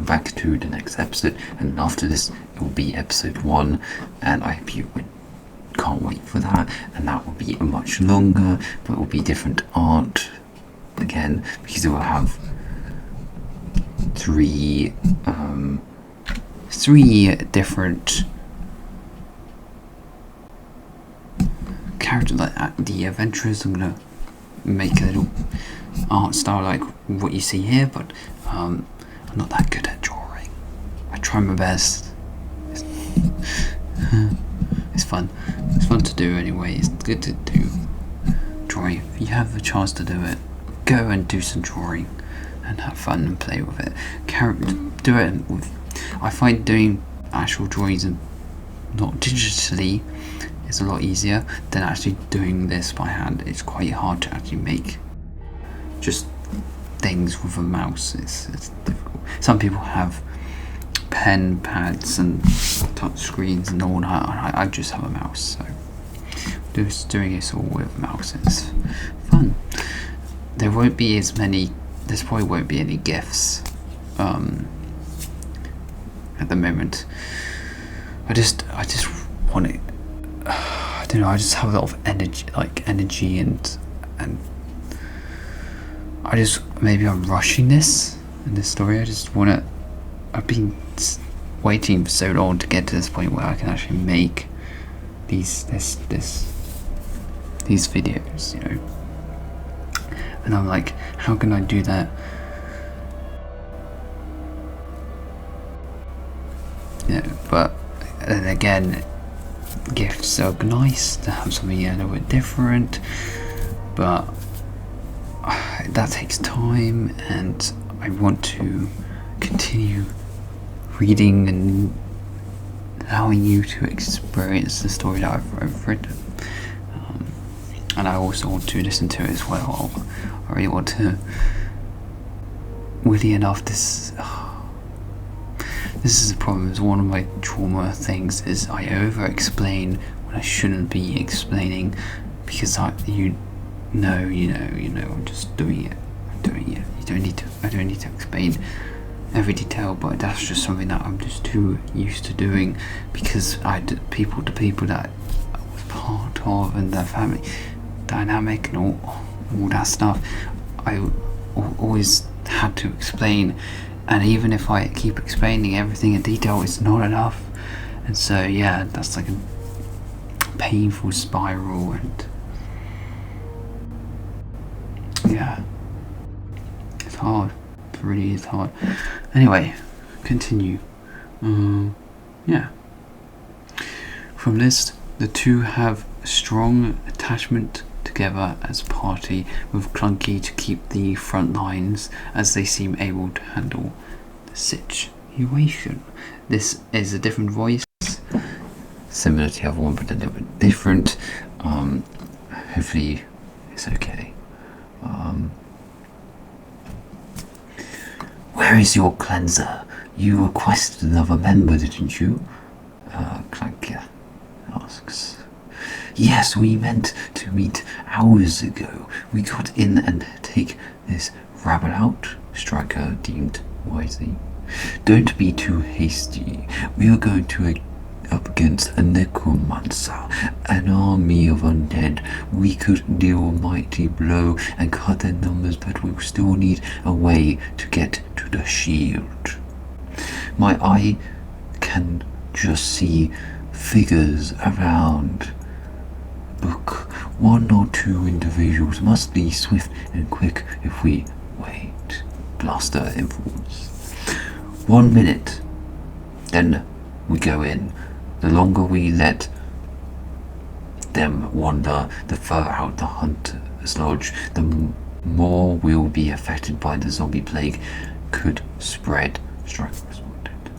come back to the next episode, and after this it will be episode 1, and I hope you can't wait for that. And that will be much longer, but it will be different art again, because it will have three different characters, like the adventurers. I'm gonna make a little art style like what you see here, but I'm not that good at drawing. I try my best. It's fun. It's fun to do anyway. It's good to do drawing. If you have the chance to do it, go and do some drawing and have fun and play with it. Do it with. I find doing actual drawings and not digitally is a lot easier than actually doing this by hand. It's quite hard to actually make just things with a mouse. It's difficult. Some people have pen pads and touch screens and all that. I just have a mouse, so just doing this all with a mouse is fun. There won't be as many. There probably won't be any GIFs at the moment. I just want it. I don't know. I just have a lot of energy, and I just, maybe I'm rushing this in this story. I just want to. I've been waiting for so long to get to this point where I can actually make these videos, you know. And I'm like, how can I do that? Yeah, but then again, gifts are nice to have something a little bit different, but that takes time, and I want to continue reading and allowing you to experience the story that I've written. And I also want to listen to it as well. I really want to. Weirdly enough, this is the problem. It's one of my trauma things is I over-explain when I shouldn't be explaining, because you know. I'm just doing it. I'm doing it. I don't need to explain every detail, but that's just something that I'm just too used to doing, because the people that I was part of and their family dynamic and all that stuff, I always had to explain, and even if I keep explaining everything in detail, it's not enough. And so yeah, that's like a painful spiral, and yeah, it's hard. It really is hard. Anyway, continue. Yeah. From this, the two have a strong attachment together as a party, with Clunky to keep the front lines as they seem able to handle the situation. This is a different voice, similar to the other one, but a little bit different. Hopefully it's okay. Where is your cleanser? You requested another member, didn't you? Clanker asks. Yes, we meant to meet hours ago. We got in and take this rabble out, Striker deemed wisely. Don't be too hasty. We are going to up against a necromancer, an army of undead. We could deal a mighty blow and cut their numbers, but we'll still need a way to get to the shield. My eye can just see figures around. Book. 1 or 2 individuals must be swift and quick if we wait. Blaster influence. 1 minute. Then we go in. The longer we let them wander, the further out the hunter's lodge, the more we'll be affected by the zombie plague could spread. Strike responded.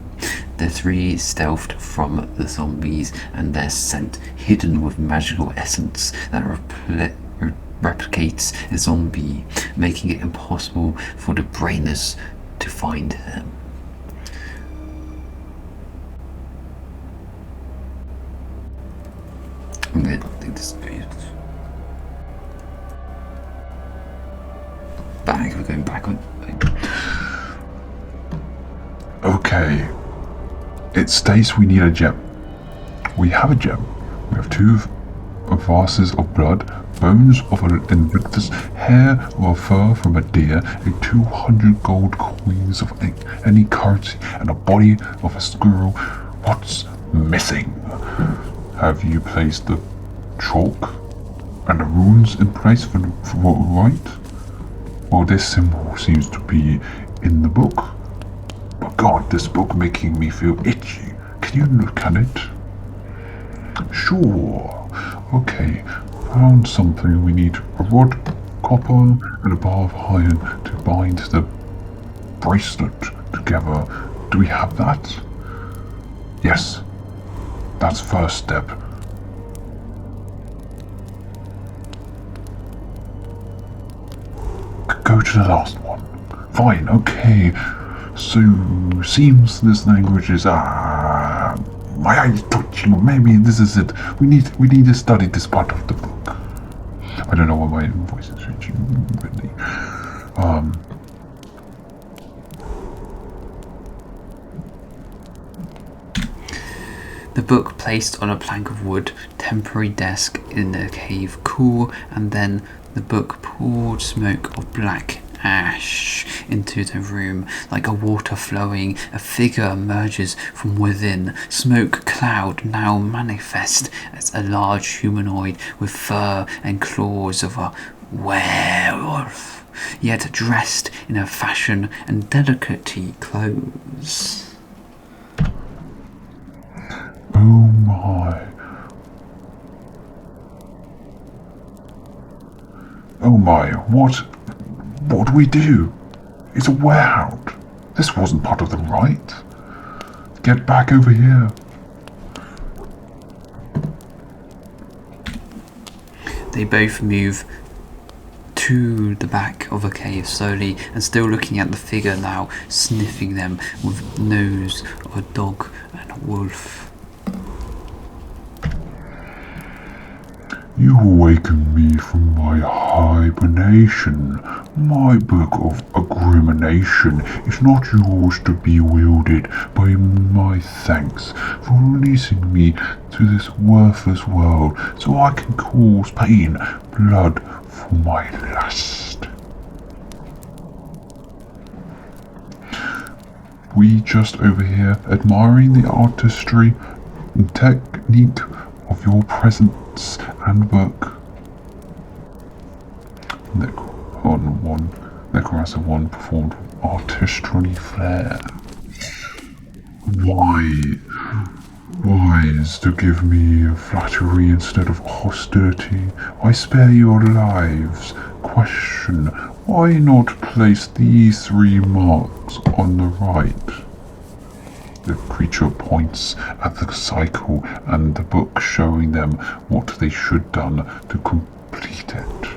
The 3 stealthed from the zombies, and their scent, hidden with magical essence that replicates a zombie, making it impossible for the brainless to find them. I'm going to think this is back. We're going back on. Okay. It states we need a gem. We have a gem. We have two vases of blood, bones of an invictus, hair or fur from a deer, and 200 gold coins of any currency, and a body of a squirrel. What's missing? Have you placed the chalk and the runes in place for right? Well, this symbol seems to be in the book. But God, this book making me feel itchy. Can you look at it? Sure. Okay, found something. We need a rod, copper, and a bar of iron to bind the bracelet together. Do we have that? Yes. That's first step. Go to the last one. Fine, okay. So, seems this language is, my eyes twitching, maybe this is it. We need to study this part of the book. I don't know why my voice is changing, really. The book placed on a plank of wood, temporary desk in the cave, cool, and then the book poured smoke of black ash into the room. Like a water flowing, a figure emerges from within. Smoke cloud now manifest as a large humanoid with fur and claws of a werewolf, yet dressed in a fashion and delicate clothes. Oh my. Oh my, what do we do? It's a warehouse. This wasn't part of the rite. Get back over here. They both move to the back of a cave slowly and still looking at the figure now, sniffing them with nose of a dog and a wolf. You awaken me from my hibernation. My book of agrimination is not yours to be wielded, by my thanks for releasing me to this worthless world so I can cause pain, blood for my lust. We just over here admiring the artistry and technique of your presence and work. Necromancer 1 performed with artistry flair. Wise to give me flattery instead of hostility. I spare your lives. Question, why not place these 3 marks on the right? The creature points at the cycle and the book, showing them what they should done to complete it.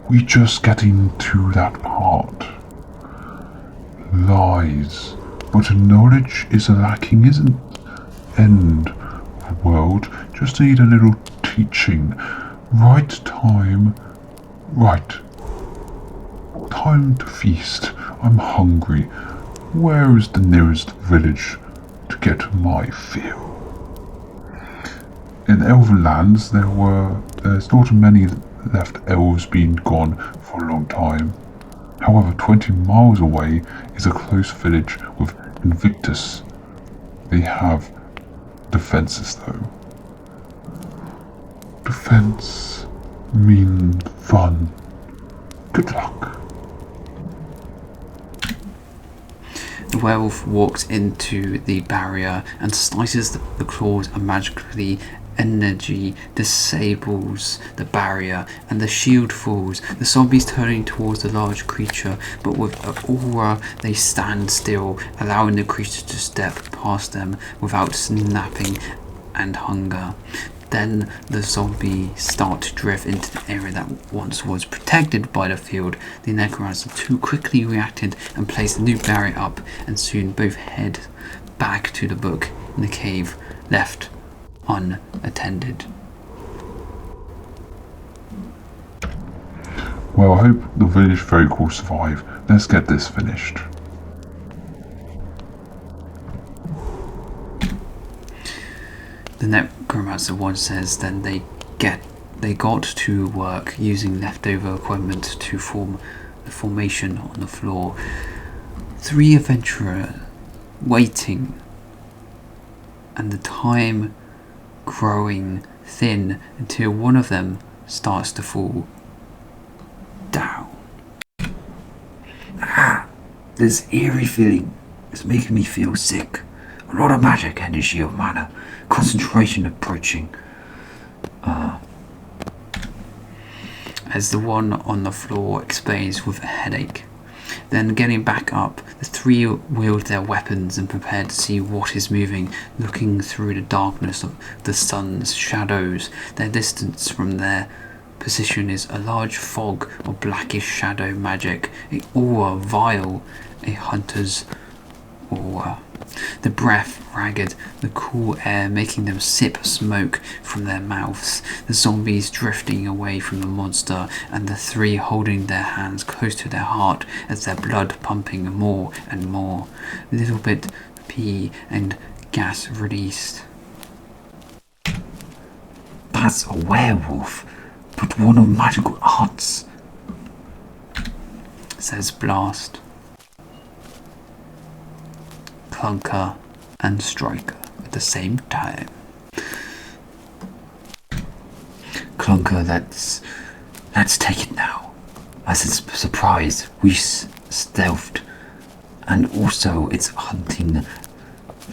We just getting to that part. Lies, but knowledge is lacking, isn't? End of world, just need a little teaching. Right time to feast. I'm hungry. Where is the nearest village to get my fill? In elven lands, there's not many left. Elves been gone for a long time. However, 20 miles away is a close village with Invictus. They have defenses though. Defense mean fun. Good luck. The werewolf walks into the barrier and slices the claws, and magically energy disables the barrier and the shield falls. The zombies turning towards the large creature, but with an aura they stand still, allowing the creature to step past them without snapping and hunger. Then the zombies start to drift into the area that once was protected by the field. The Necromancer 2 quickly reacted and placed a new barrier up, and soon both head back to the book in the cave, left unattended. Well, I hope the village folk will survive. Let's get this finished. The necromancer one says then they got to work using leftover equipment to form the formation on the floor. 3 adventurers waiting, and the time growing thin until one of them starts to fall down. This eerie feeling is making me feel sick. A lot of magic, energy of mana, concentration approaching. As the one on the floor explains with a headache. Then getting back up, the 3 wield their weapons and prepare to see what is moving, looking through the darkness of the sun's shadows. Their distance from their position is a large fog of blackish shadow magic, an aura vile, a hunter's aura. The breath ragged, the cool air making them sip smoke from their mouths, the zombies drifting away from the monster, and the 3 holding their hands close to their heart as their blood pumping more and more. A little bit pee and gas released. That's a werewolf, but one of magical arts, says Blast. Clunker and Striker at the same time. Clunker, let's take it now. As it's surprised, we stealthed, and also it's hunting,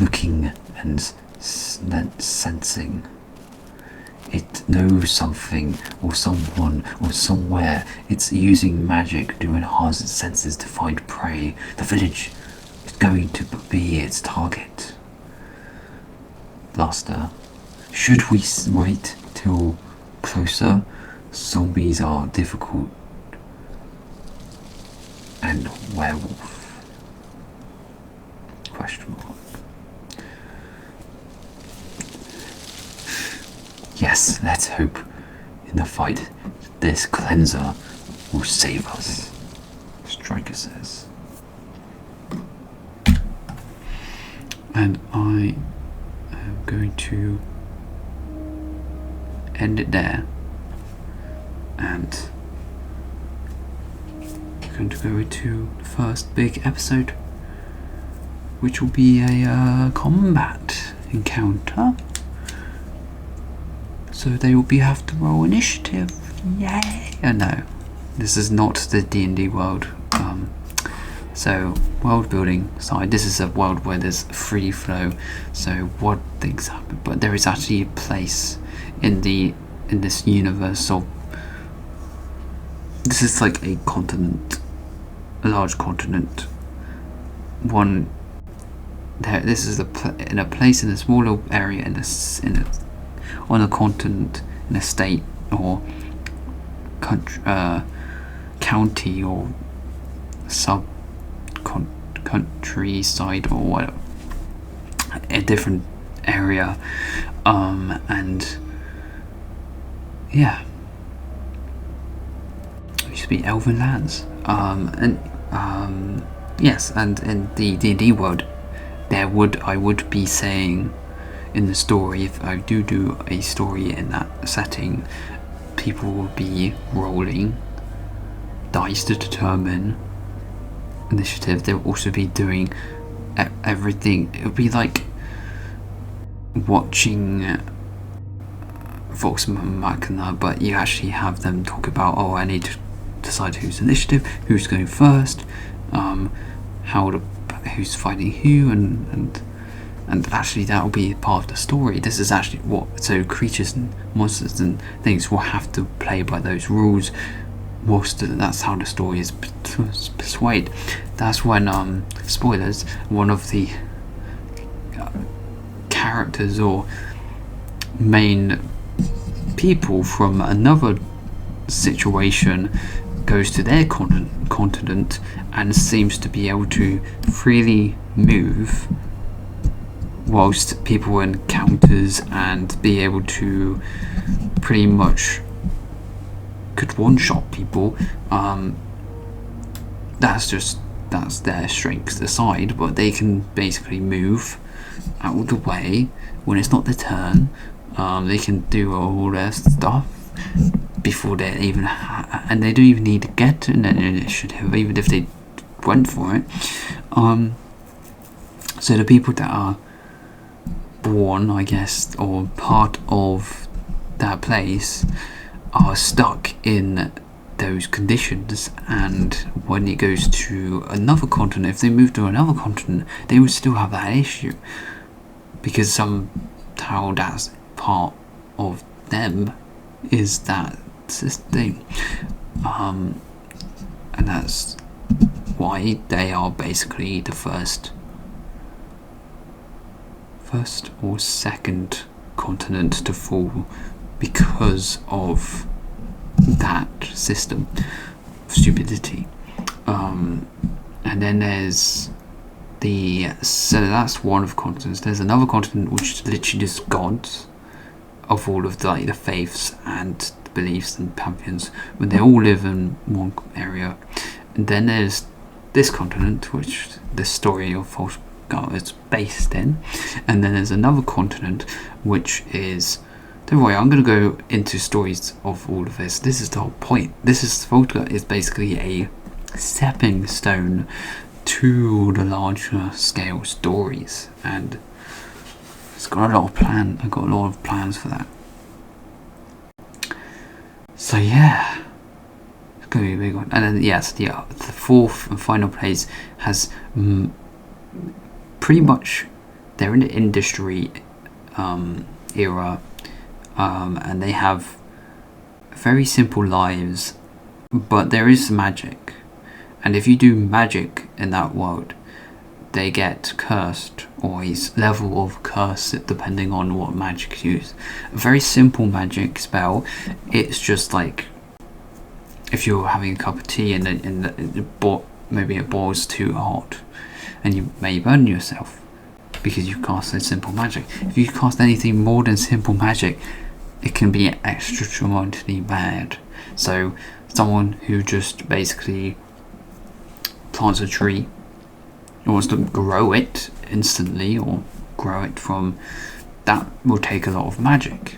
looking, and sensing. It knows something, or someone, or somewhere. It's using magic to enhance its senses to find prey. The village is going to be its target. Blaster, should we wait till closer? Zombies are difficult. And werewolf? Question mark. Yes, let's hope in the fight this cleanser will save us, Striker says. And I am going to end it there, and we're going to go into the first big episode, which will be a combat encounter. So they will have to roll initiative. Yay! No, this is not the D&D world. So world building side, this is a world where there's free flow. So what things happen, but there is actually a place in this universe of. This is like a continent, a large continent. One. There, this is in a place in a smaller area on a continent, in a state or country, county or countryside or whatever, a different area, and yeah, it used to be Elven lands, yes, and in the D&D world, I would be saying in the story, if I do a story in that setting, people will be rolling dice to determine initiative. They'll also be doing everything. It would be like watching Vox Machina, but you actually have them talk about, I need to decide who's initiative, who's going first, who's fighting who, and actually that will be part of the story. This is actually so creatures and monsters and things will have to play by those rules. That's how the story is persuaded. That's when, spoilers, one of the characters or main people from another situation goes to their continent and seems to be able to freely move whilst people encounters and be able to pretty much could one-shot people. That's their strengths aside, but they can basically move out of the way when it's not their turn. They can do all their stuff before they even and they don't even need to get an initiative, even if they went for it. So the people that are born, I guess, or part of that place are stuck in those conditions, and when it goes to another continent, if they move to another continent, they would still have that issue, because somehow that's part of them, is that thing, and that's why they are basically the first or second continent to fall, because of that system of stupidity. And then there's so that's one of the continents. There's another continent which is literally just gods of all of the faiths and beliefs and pantheons, when they all live in one area. And then there's this continent, which the story of Vlatgar is based in. And then there's another continent which is, don't worry, I'm going to go into stories of all of this. This is the whole point. Vlatgar is basically a stepping stone to the larger scale stories, and it's got a lot of I've got a lot of plans for that. So yeah, it's going to be a big one. And then yes, the fourth and final place has pretty much, they're in the industry era. And they have very simple lives, but there is magic, and if you do magic in that world, they get cursed, or a level of curse depending on what magic you use. A very simple magic spell, it's just like if you're having a cup of tea and maybe it boils too hot and you may burn yourself because you cast a simple magic. If you cast anything more than simple magic, it can be extraordinarily bad. So someone who just basically plants a tree, or wants to grow it instantly, or grow it from, that will take a lot of magic.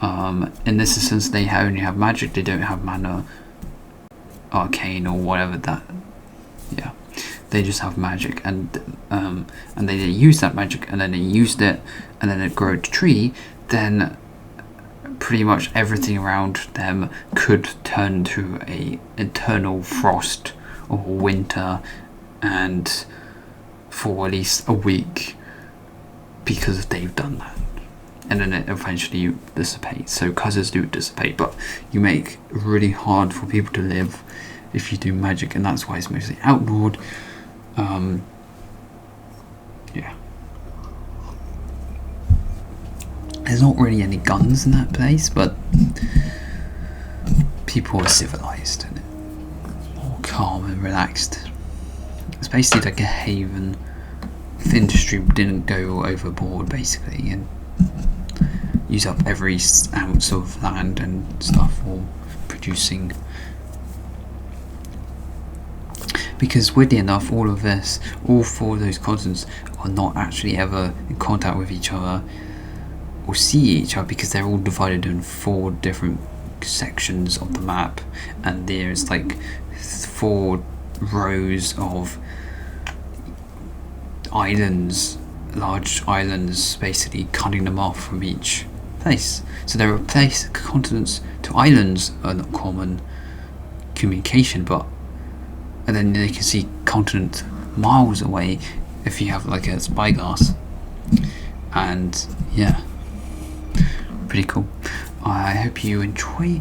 In this instance, they only have magic, they don't have mana, arcane, or whatever that, yeah. They just have magic, and they use that magic, and then they used it, and then it grew a tree, then pretty much everything around them could turn to a eternal frost or winter, and for at least a week, because they've done that. And then it eventually dissipates. So curses do dissipate, but you make it really hard for people to live if you do magic, and that's why it's mostly outlawed. Yeah. There's not really any guns in that place, but people are civilized and more calm and relaxed. It's basically like a haven. If the industry didn't go overboard, basically, and use up every ounce of land and stuff for producing. Because weirdly enough, all four of those continents are not actually ever in contact with each other or see each other, because they're all divided in 4 different sections of the map, and there's like 4 rows of islands, large islands, basically cutting them off from each place. So there are continents to islands are not common communication, and then they can see continent miles away if you have like a spyglass. And yeah, pretty cool. I hope you enjoy.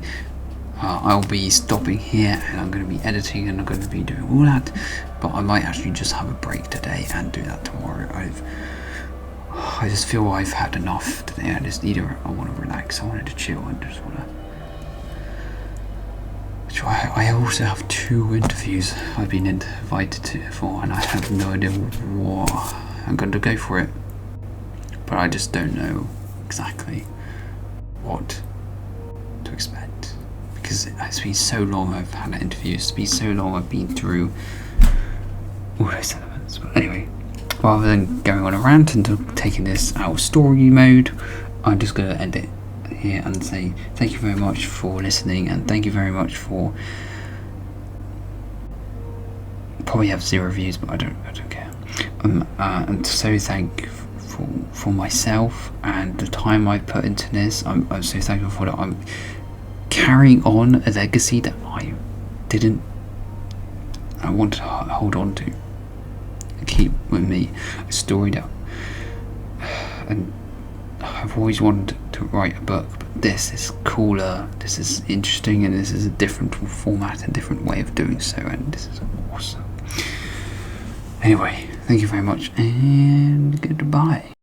I'll be stopping here, and I'm going to be editing, and I'm going to be doing all that, but I might actually just have a break today and do that tomorrow. I just feel I've had enough today. I want to relax, I wanted to chill, and just want to. I also have 2 interviews I've been invited for, and I have no idea what I'm going to go for it, but I just don't know exactly what to expect, because it's been so long I've had interviews, it's been so long I've been through all those elements. But anyway, rather than going on a rant and taking this out of story mode, I'm just going to end it here and say thank you very much for listening, and thank you very much for probably have 0 views, but I don't care. And so thank for myself and the time I put into this. I'm so thankful for that. I'm carrying on a legacy that I want to hold on to, keep with me, a story that, and I've always wanted to write a book, but this is cooler, this is interesting, and this is a different format and different way of doing so, and this is awesome. Anyway, thank you very much, and goodbye.